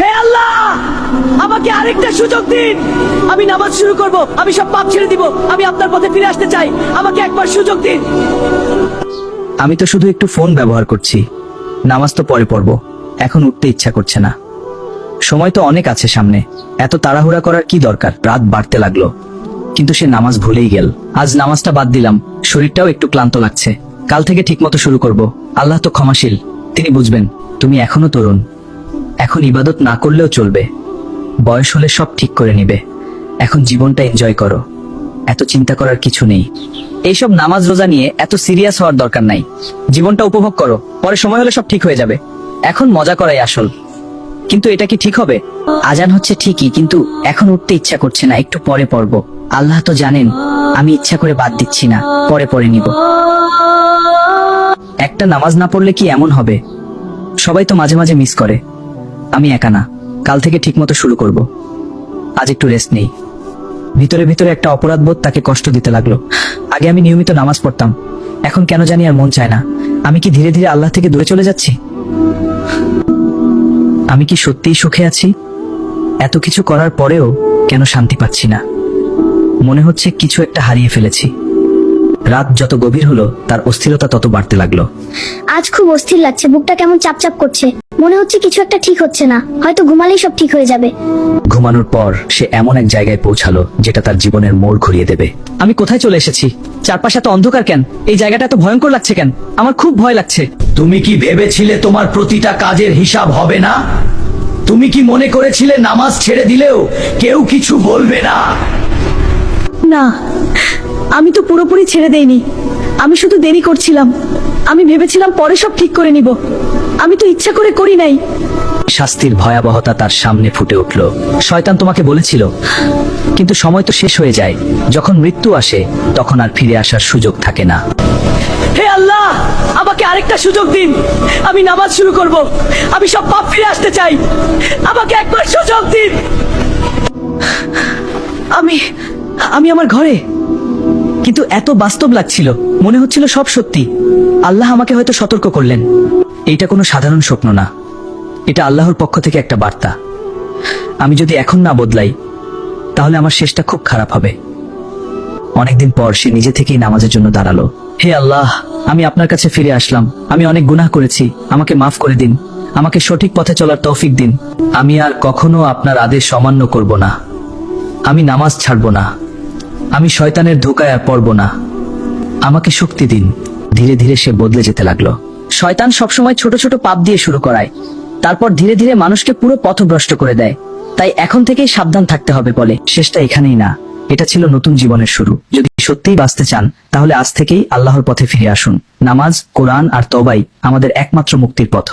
হে আল্লাহ, আমাকে আরেকটা সুযোগ দিন। আমি নামাজ শুরু করব, আমি সব পাপ ছেড়ে দিব, আমি আপনার পথে ফিরে আসতে চাই, আমাকে একবার সুযোগ দিন। আমি তো শুধু একটু ফোন ব্যবহার করছি, নামাজ তো পরে পড়ব, এখন উঠতে ইচ্ছা করছে না। সময় তো অনেক আছে সামনে, এত তাড়াহুড়া করার কি দরকার। রাত বাড়তে লাগলো, কিন্তু সে নামাজ ভুলেই গেল। আজ নামাজটা বাদ দিলাম, শরীরটাও একটু ক্লান্ত লাগছে। কাল থেকে ঠিকমতো শুরু করব। আল্লাহ তো ক্ষমাশীল, তিনি বুঝবেন। তুমি এখনো তরুণ, এখন ইবাদত না করলেও চলবে, বয়স হলে সব ঠিক করে নিবে। এখন জীবনটা এনজয় করো, এত চিন্তা করার কিছু নেই। এইসব নামাজ রোজা নিয়ে এত সিরিয়াস হওয়ার দরকার নাই। জীবনটা উপভোগ করো, পরে সময় হলে সব ঠিক হয়ে যাবে। এখন মজা করাই আসল। কিন্তু এটা কি ঠিক হবে? আজান হচ্ছে ঠিকই, কিন্তু এখন উঠতে ইচ্ছা করছে না, একটু পরে পড়ব। আল্লাহ তো জানেন আমি ইচ্ছা করে বাদ দিচ্ছি না, পরে পড়ে নিব। একটা নামাজ না পড়লে কি এমন হবে? সবাই তো মাঝে মাঝে মিস করে, আমি একা না। কাল থেকে ঠিকমতো শুরু করব। আজ একটু রেস্ট নেই। ভিতরে ভিতরে একটা অপরাধ বোধ তাকে কষ্ট দিতে লাগলো। আগে আমি নিয়মিত নামাজ পড়তাম, এখন কেন জানি আর মন চায় না। আমি কি ধীরে ধীরে আল্লাহ থেকে দূরে চলে যাচ্ছি? আমি কি সত্যিই সুখে আছি? এত কিছু করার পরেও কেন শান্তি পাচ্ছি না? মনে হচ্ছে কিছু একটা হারিয়ে ফেলেছি। রাত যত গভীর হলো তার অস্থিরতা তত বাড়তে লাগলো। আজ খুব অস্থির লাগছে, বুকটা কেমন চাপচাপ করছে। মনে হচ্ছে কিছু একটা ঠিক হচ্ছে না, হয়তো ঘুমালেই সব ঠিক হয়ে যাবে। ঘুমানোর পর সে এমন এক জায়গায় পৌঁছালো যেটা তার জীবনের মোড় ঘুরিয়ে দেবে। আমি কোথায় চলে এসেছি? চারপাশে এত অন্ধকার কেন? এই জায়গাটা এত ভয়ঙ্কর লাগছে কেন? আমার খুব ভয় লাগছে। তুমি কি ভেবেছিলে তোমার প্রতিটা কাজের হিসাব হবে না? তুমি কি মনে করেছিলে নামাজ ছেড়ে দিলেও কেউ কিছু বলবে না? না, আমি তো পুরোপুরি ছেড়ে দেইনি। আমি শুধু দেরি করছিলাম। আমি ভেবেছিলাম পরে সব ঠিক করে নিব। আমি তো ইচ্ছা করে করি নাই। শাস্তির ভয়াবহতা তার সামনে ফুটে উঠল। শয়তান তোমাকে বলেছিল, কিন্তু সময় তো শেষ হয়ে যায়। যখন মৃত্যু আসে তখন আর ফিরে আসার সুযোগ থাকে না। হে আল্লাহ, আমাকে আরেকটা সুযোগ দিন। আমি নামাজ শুরু করব, আমি সব পাপ ফিরে আসতে চাই, আমাকে একবার সুযোগ দিন। আমি আমার ঘরে, কিন্তু এত বাস্তব লাগছিল, মনে হচ্ছিল সব সত্যি। আল্লাহ আমাকে হয়তো সতর্ক করলেন। এইটা কোনো সাধারণ স্বপ্ন না, এটা আল্লাহর পক্ষ থেকে একটা বার্তা। আমি যদি এখন না বদলাই তাহলে আমার শেষটা খুব খারাপ হবে। অনেকদিন পর সে নিজে থেকেই নামাজের জন্য দাঁড়ালো। হে আল্লাহ, আমি আপনার কাছে ফিরে আসলাম। আমি অনেক গুনাহ করেছি, আমাকে মাফ করে দিন। আমাকে সঠিক পথে চলার তৌফিক দিন। আমি আর কখনো আপনার আদেশ অমান্য করব না। আমি নামাজ ছাড়ব না। আমি শয়তানের ধোঁকায় আর পড়ব না। আমাকে শক্তি দিন। ধীরে ধীরে সে বদলে যেতে লাগলো। শয়তান সবসময় ছোট ছোট পাপ দিয়ে শুরু করায়, তারপর ধীরে ধীরে মানুষকে পুরো পথভ্রষ্ট করে দেয়। তাই এখন থেকেই সাবধান থাকতে হবে বলে। শেষটা এখানেই না, এটা ছিল নতুন জীবনের শুরু। যদি সত্যিই বাঁচতে চান তাহলে আজ থেকেই আল্লাহর পথে ফিরে আসুন। নামাজ, কোরআন আর তওবাই আমাদের একমাত্র মুক্তির পথ।